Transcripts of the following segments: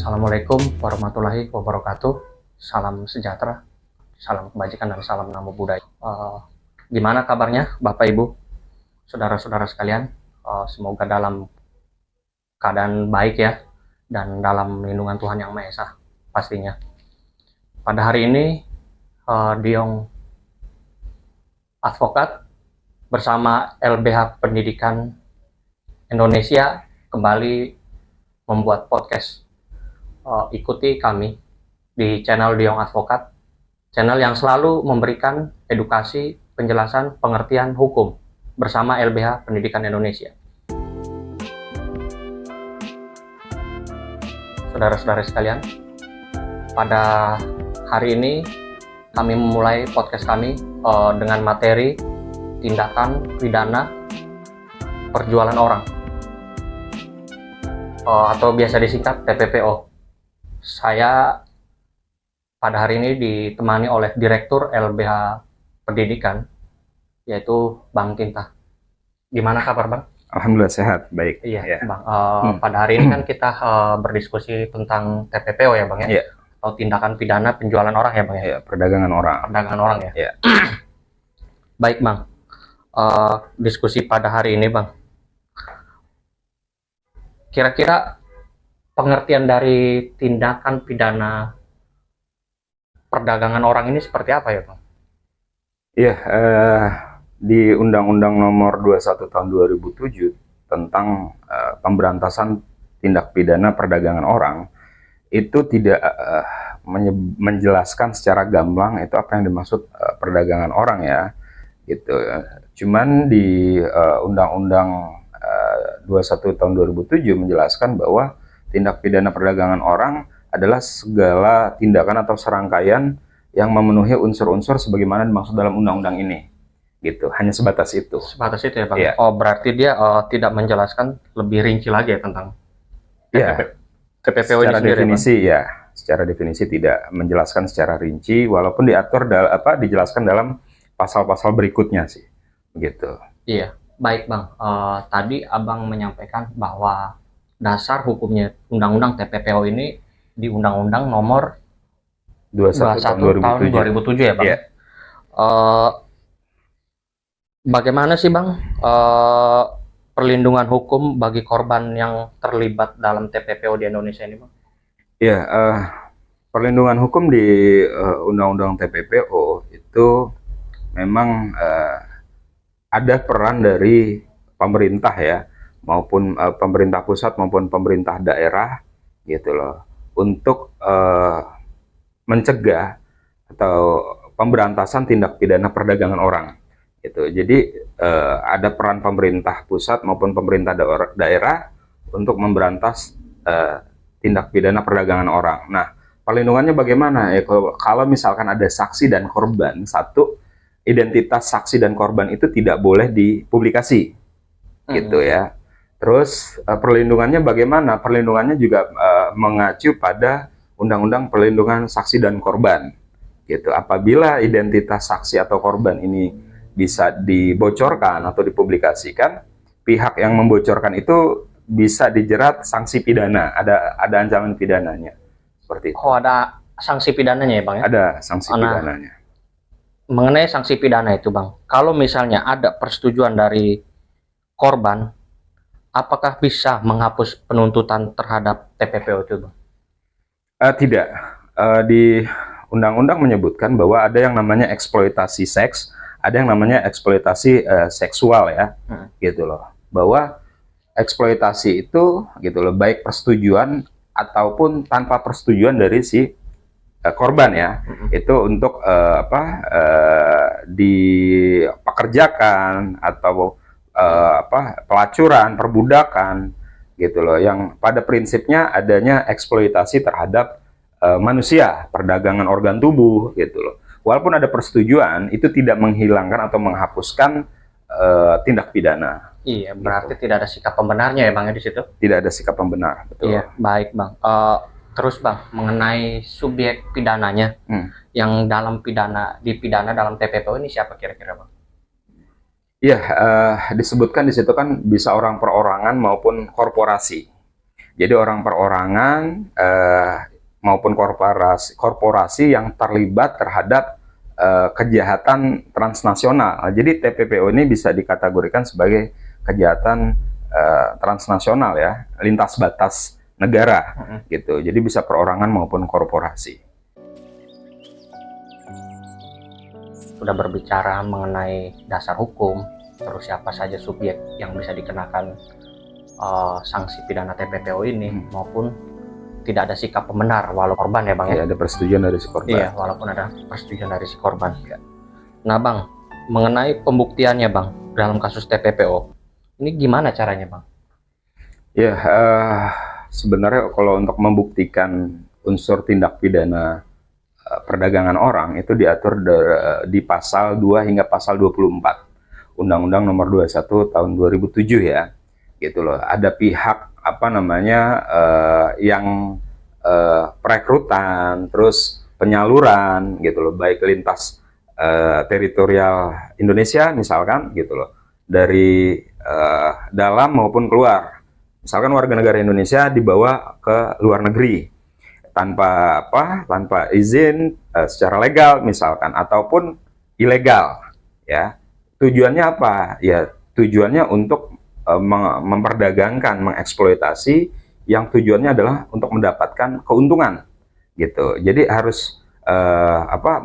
Assalamualaikum warahmatullahi wabarakatuh. Salam sejahtera, salam kebajikan, dan salam namo budaya. Gimana kabarnya Bapak Ibu, saudara-saudara sekalian? Semoga dalam keadaan baik ya, dan dalam lindungan Tuhan Yang Maha Esa pastinya. Pada hari ini Diong Advokat bersama LBH Pendidikan Indonesia kembali membuat podcast. Ikuti kami di channel Diong Advokat, channel yang selalu memberikan edukasi, penjelasan, pengertian hukum bersama LBH Pendidikan Indonesia. Saudara-saudara sekalian, pada hari ini kami memulai podcast kami dengan materi tindakan pidana perjualan orang, atau biasa disingkat TPPO. Saya pada hari ini ditemani oleh Direktur LBH Pendidikan, yaitu Bang Tinta. Gimana kabar Bang? Alhamdulillah sehat, baik. Iya ya. Bang, pada hari ini kan kita berdiskusi tentang TPPO ya Bang ya? Iya. Atau tindakan pidana penjualan orang ya Bang ya? Iya, perdagangan orang. Perdagangan orang ya? Iya. Baik Bang, diskusi pada hari ini Bang, kira-kira pengertian dari tindakan pidana perdagangan orang ini seperti apa ya Bang? Iya, di Undang-Undang Nomor 21 Tahun 2007 tentang pemberantasan tindak pidana perdagangan orang, itu tidak menjelaskan secara gamblang itu apa yang dimaksud perdagangan orang ya, gitu. Cuman di Undang-Undang 21 Tahun 2007 menjelaskan bahwa tindak pidana perdagangan orang adalah segala tindakan atau serangkaian yang memenuhi unsur-unsur sebagaimana dimaksud dalam undang-undang ini. Gitu, hanya sebatas itu. Sebatas itu ya Bang? Yeah. Oh, berarti dia tidak menjelaskan lebih rinci lagi ya tentang TPPO ini sendiri, definisi Bang? Ya, secara definisi tidak menjelaskan secara rinci, walaupun diatur dijelaskan dalam pasal-pasal berikutnya sih, begitu. Iya, baik Bang. Tadi Abang menyampaikan bahwa dasar hukumnya Undang-Undang TPPO ini di Undang-Undang Nomor 21 tahun 2007 ya Bang? Yeah. Bagaimana sih Bang perlindungan hukum bagi korban yang terlibat dalam TPPO di Indonesia ini Bang? Ya, perlindungan hukum di Undang-Undang TPPO itu memang ada peran dari pemerintah ya, maupun pemerintah pusat maupun pemerintah daerah gitu loh, untuk mencegah atau pemberantasan tindak pidana perdagangan orang gitu. Jadi ada peran pemerintah pusat maupun pemerintah daerah untuk memberantas tindak pidana perdagangan orang. Nah, perlindungannya bagaimana ya? Kalau misalkan ada saksi dan korban, satu, identitas saksi dan korban itu tidak boleh dipublikasi gitu ya. Terus perlindungannya bagaimana? Perlindungannya juga mengacu pada Undang-Undang Perlindungan Saksi dan Korban gitu. Apabila identitas saksi atau korban ini bisa dibocorkan atau dipublikasikan, pihak yang membocorkan itu bisa dijerat sanksi pidana. Ada ancaman pidananya seperti itu. Oh, ada sanksi pidananya ya Bang ya? Ada sanksi pidananya. Mengenai sanksi pidana itu Bang, kalau misalnya ada persetujuan dari korban, apakah bisa menghapus penuntutan terhadap TPPO itu Bang? Tidak. Di undang-undang menyebutkan bahwa ada yang namanya eksploitasi seks, ada yang namanya eksploitasi seksual ya, gitu loh. Bahwa eksploitasi itu gitu loh, baik persetujuan ataupun tanpa persetujuan dari si korban ya, itu untuk dipekerjakan atau pelacuran, perbudakan gitu loh, yang pada prinsipnya adanya eksploitasi terhadap manusia, perdagangan organ tubuh gitu loh. Walaupun ada persetujuan, itu tidak menghilangkan atau menghapuskan tindak pidana. Iya, berarti tidak ada sikap pembenarnya ya Bang ya di situ? Tidak ada sikap pembenar, betul. Iya, baik Bang. Terus Bang, mengenai subjek pidananya, yang dalam dipidana dalam TPPO ini siapa kira-kira Bang? Iya, disebutkan di situ kan bisa orang perorangan maupun korporasi. Jadi orang perorangan maupun korporasi yang terlibat terhadap kejahatan transnasional. Jadi TPPO ini bisa dikategorikan sebagai kejahatan transnasional ya, lintas batas negara gitu. Jadi bisa perorangan maupun korporasi. Sudah berbicara mengenai dasar hukum, terus siapa saja subjek yang bisa dikenakan sanksi pidana TPPO ini, maupun tidak ada sikap pembenar walau korban ya Bang ya. Ada persetujuan dari si korban. Iya, walaupun ada persetujuan dari si korban. Ya. Nah Bang, mengenai pembuktiannya Bang dalam kasus TPPO, ini gimana caranya Bang? Ya, sebenarnya kalau untuk membuktikan unsur tindak pidana perdagangan orang itu diatur di pasal 2 hingga pasal 24 Undang-Undang Nomor 21 tahun 2007 ya. Gitu loh. Ada pihak yang perekrutan, terus penyaluran gitu loh, baik lintas teritorial Indonesia misalkan gitu loh. Dari dalam maupun keluar. Misalkan warga negara Indonesia dibawa ke luar negeri tanpa izin secara legal misalkan ataupun ilegal ya. Tujuannya apa? Ya tujuannya untuk memperdagangkan, mengeksploitasi yang tujuannya adalah untuk mendapatkan keuntungan gitu. Jadi harus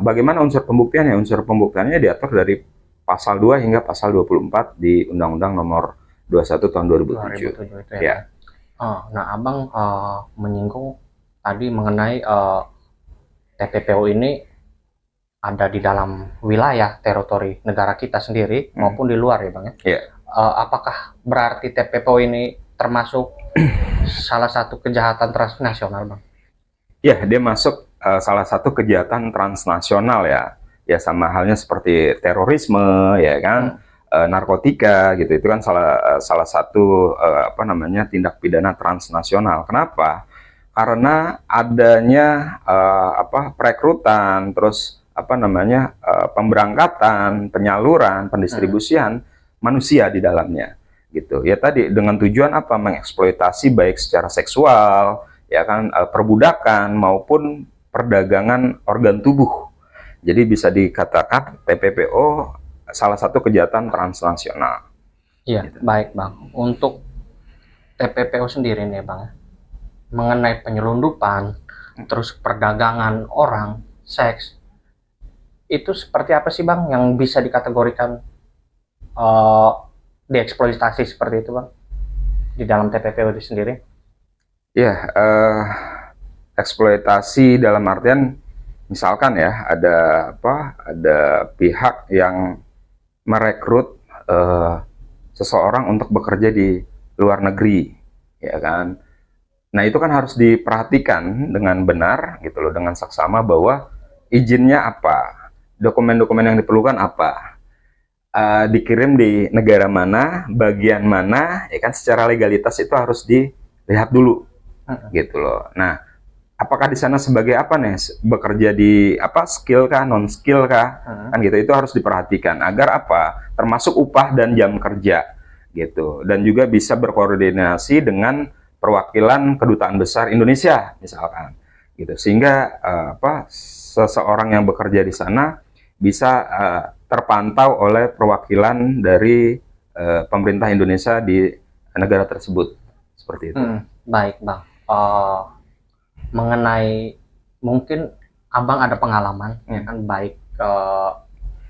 bagaimana unsur pembuktiannya? Unsur pembuktiannya diatur dari pasal 2 hingga pasal 24 di Undang-Undang Nomor 21 tahun 2007. 2007 itu ya. Nah, Abang menyinggung tadi mengenai TPPO ini ada di dalam wilayah teritori negara kita sendiri maupun di luar ya Bang ya. Yeah. Apakah berarti TPPO ini termasuk salah satu kejahatan transnasional Bang? Ya, dia masuk salah satu kejahatan transnasional ya. Ya sama halnya seperti terorisme ya kan, narkotika gitu. Itu kan salah satu tindak pidana transnasional. Kenapa? Karena adanya perekrutan, terus pemberangkatan, penyaluran, pendistribusian manusia di dalamnya gitu. Ya tadi dengan tujuan apa? Mengeksploitasi baik secara seksual, ya kan, perbudakan maupun perdagangan organ tubuh. Jadi bisa dikatakan TPPO salah satu kejahatan transnasional. Iya, gitu. Baik Bang. Untuk TPPO sendiri nih Bang, mengenai penyelundupan, terus perdagangan orang, seks, itu seperti apa sih Bang yang bisa dikategorikan dieksploitasi seperti itu Bang di dalam TPPO itu sendiri? Ya, eksploitasi dalam artian misalkan ya ada pihak yang merekrut seseorang untuk bekerja di luar negeri, ya kan. Nah itu kan harus diperhatikan dengan benar gitu loh, dengan saksama bahwa izinnya apa, dokumen-dokumen yang diperlukan apa, dikirim di negara mana, bagian mana, ya kan, secara legalitas itu harus dilihat dulu, gitu loh. Nah, apakah di sana sebagai apa nih, bekerja di skill kah, non skill kah, kan gitu, itu harus diperhatikan agar apa, termasuk upah dan jam kerja, gitu, dan juga bisa berkoordinasi dengan perwakilan kedutaan besar Indonesia misalkan, gitu, sehingga seseorang yang bekerja di sana bisa terpantau oleh perwakilan dari pemerintah Indonesia di negara tersebut, seperti itu. Baik Bang, mengenai mungkin Abang ada pengalaman ya kan, baik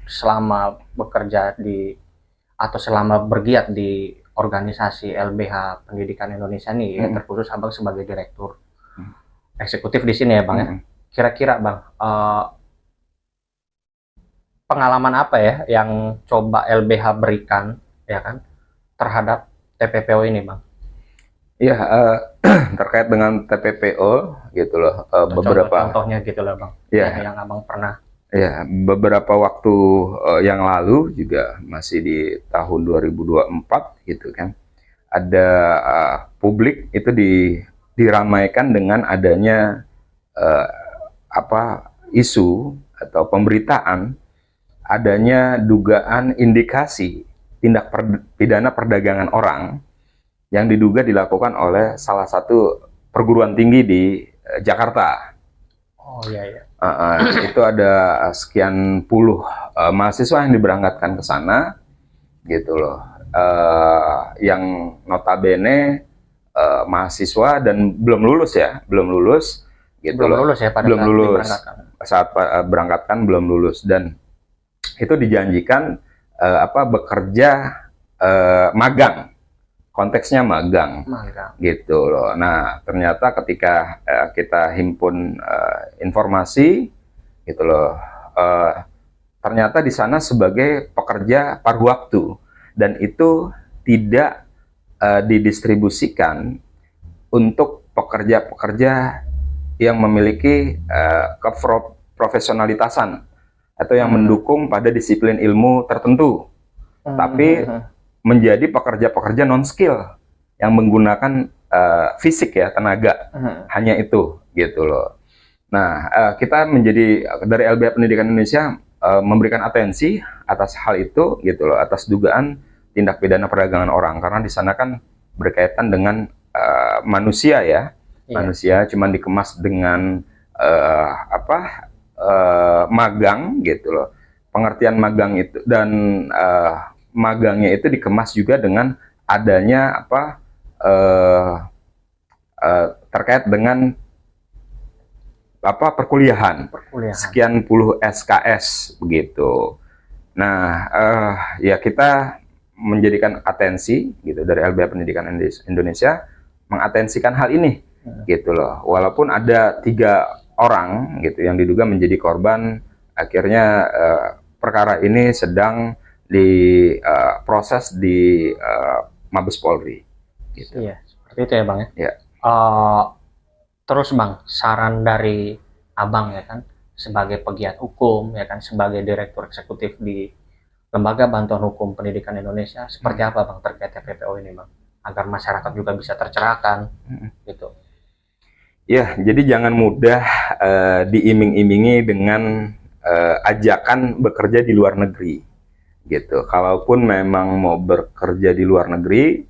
selama bekerja atau selama bergiat di organisasi LBH Pendidikan Indonesia nih ya, terkhusus Abang sebagai direktur eksekutif di sini ya Bang ya. Kira-kira Bang, pengalaman apa ya yang coba LBH berikan ya kan terhadap TPPO ini Bang? Iya, terkait dengan TPPO gitu loh, beberapa contohnya gitu loh Bang, yang Abang pernah. Ya, beberapa waktu yang lalu juga masih di tahun 2024 gitu kan, ada publik itu diramaikan dengan adanya isu atau pemberitaan adanya dugaan indikasi tindak pidana perdagangan orang yang diduga dilakukan oleh salah satu perguruan tinggi di Jakarta. Oh iya iya. Itu ada sekian puluh mahasiswa yang diberangkatkan ke sana, gitu loh. Yang notabene mahasiswa dan belum lulus ya, belum lulus, gitu Belum loh. lulus ya pada Belum saat lulus. diberangkatkan. Saat berangkatkan belum lulus, dan itu dijanjikan bekerja magang. Konteksnya magang, gitu loh. Nah, ternyata ketika kita himpun informasi, gitu loh, ternyata di sana sebagai pekerja paruh waktu, dan itu tidak didistribusikan untuk pekerja-pekerja yang memiliki keprofesionalitasan atau yang mendukung pada disiplin ilmu tertentu, tapi menjadi pekerja-pekerja non-skill yang menggunakan fisik ya, tenaga, hanya itu, gitu loh. Nah, kita dari LBH Pendidikan Indonesia memberikan atensi atas hal itu, gitu loh, atas dugaan tindak pidana perdagangan orang, karena di sana kan berkaitan dengan manusia ya, manusia cuman dikemas dengan magang, gitu loh. Pengertian magang itu dan magangnya itu dikemas juga dengan adanya terkait dengan perkuliahan. Sekian puluh SKS begitu. Nah, ya kita menjadikan atensi gitu dari LBH Pendidikan Indonesia, mengatensikan hal ini, gitu loh. Walaupun ada 3 orang gitu yang diduga menjadi korban, akhirnya perkara ini sedang proses di Mabes Polri. Gitu. Iya, seperti itu ya Bang ya. Ya. Terus Bang, saran dari Abang ya kan, sebagai pegiat hukum ya kan, sebagai Direktur Eksekutif di Lembaga Bantuan Hukum Pendidikan Indonesia, seperti apa Bang terkait TPPO ini Bang, agar masyarakat juga bisa tercerahkan, gitu. Ya, jadi jangan mudah diiming-imingi dengan ajakan bekerja di luar negeri. Gitu. Kalaupun memang mau bekerja di luar negeri,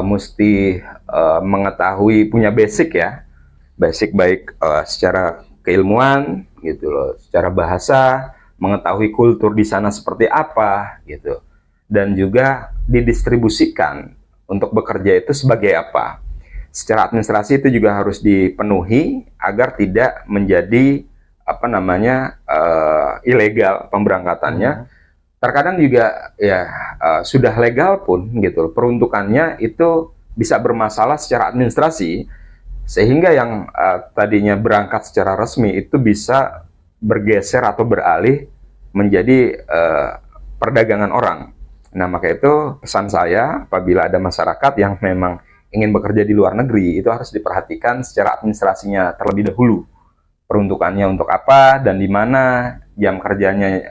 mesti mengetahui, punya basic ya, basic baik secara keilmuan, gitu loh, secara bahasa, mengetahui kultur di sana seperti apa, gitu, dan juga didistribusikan untuk bekerja itu sebagai apa. Secara administrasi itu juga harus dipenuhi agar tidak menjadi ilegal pemberangkatannya. Terkadang juga ya sudah legal pun gitu, peruntukannya itu bisa bermasalah secara administrasi, sehingga yang tadinya berangkat secara resmi itu bisa bergeser atau beralih menjadi perdagangan orang. Nah, maka itu pesan saya, apabila ada masyarakat yang memang ingin bekerja di luar negeri, itu harus diperhatikan secara administrasinya terlebih dahulu. Peruntukannya untuk apa dan di mana, jam kerjanya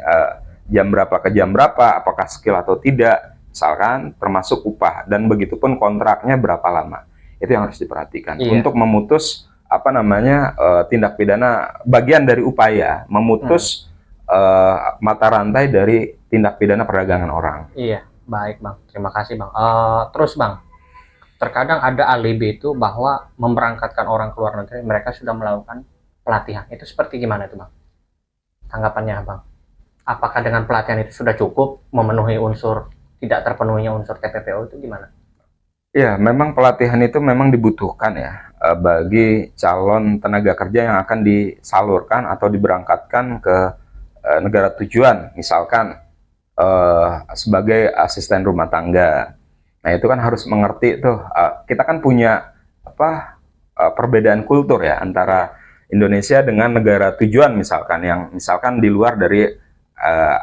jam berapa ke jam berapa, apakah skill atau tidak, misalkan, termasuk upah, dan begitupun kontraknya berapa lama. Itu yang harus diperhatikan. Untuk memutus tindak pidana, bagian dari upaya memutus mata rantai dari tindak pidana perdagangan orang. Iya, baik Bang, terima kasih Bang. Terus Bang, terkadang ada alibi itu bahwa memberangkatkan orang ke luar negeri, mereka sudah melakukan pelatihan. Itu seperti gimana itu Bang? Tanggapannya Bang? Apakah dengan pelatihan itu sudah cukup memenuhi tidak terpenuhinya unsur TPPO itu gimana? Ya, memang pelatihan itu memang dibutuhkan ya bagi calon tenaga kerja yang akan disalurkan atau diberangkatkan ke negara tujuan, misalkan sebagai asisten rumah tangga. Nah, itu kan harus mengerti tuh, kita kan punya perbedaan kultur ya antara Indonesia dengan negara tujuan, misalkan di luar dari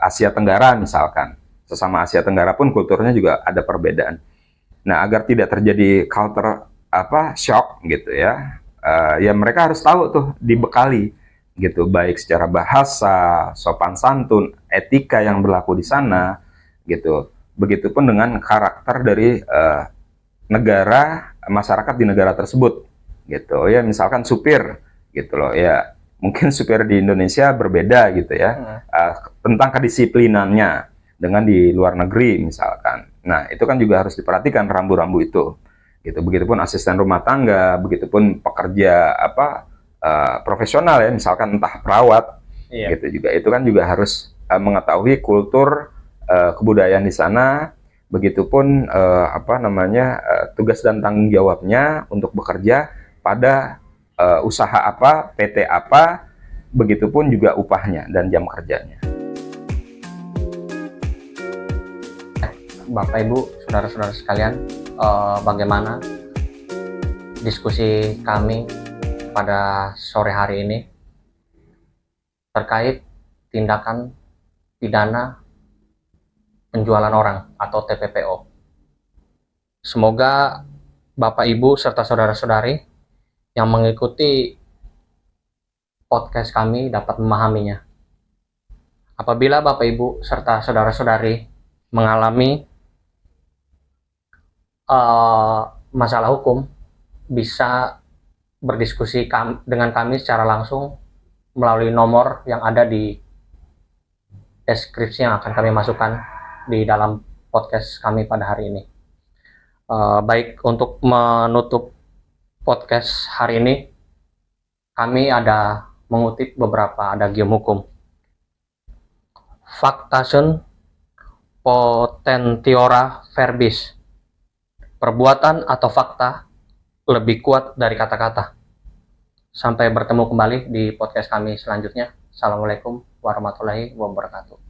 Asia Tenggara, misalkan sesama Asia Tenggara pun kulturnya juga ada perbedaan. Nah, agar tidak terjadi culture shock gitu ya, ya mereka harus tahu tuh, dibekali gitu, baik secara bahasa, sopan santun, etika yang berlaku di sana gitu. Begitupun dengan karakter dari masyarakat di negara tersebut gitu ya. Misalkan supir gitu loh ya, mungkin supir di Indonesia berbeda gitu ya, tentang kedisiplinannya dengan di luar negeri misalkan. Nah, itu kan juga harus diperhatikan rambu-rambu itu. Gitu. Begitupun asisten rumah tangga, begitupun pekerja profesional ya, misalkan entah perawat, gitu juga. Itu kan juga harus mengetahui kultur kebudayaan di sana. Begitupun tugas dan tanggung jawabnya untuk bekerja pada usaha apa, PT apa, begitupun juga upahnya dan jam kerjanya. Bapak Ibu, saudara-saudara sekalian, bagaimana diskusi kami pada sore hari ini terkait tindakan pidana penjualan orang atau TPPO. Semoga Bapak Ibu serta saudara-saudari yang mengikuti podcast kami dapat memahaminya. Apabila Bapak Ibu serta saudara-saudari mengalami masalah hukum, bisa berdiskusi dengan kami secara langsung melalui nomor yang ada di deskripsi yang akan kami masukkan di dalam podcast kami pada hari ini. Baik, untuk menutup podcast hari ini, kami ada mengutip beberapa adagium hukum. Factatum potentiora verbis. Perbuatan atau fakta lebih kuat dari kata-kata. Sampai bertemu kembali di podcast kami selanjutnya. Assalamualaikum warahmatullahi wabarakatuh.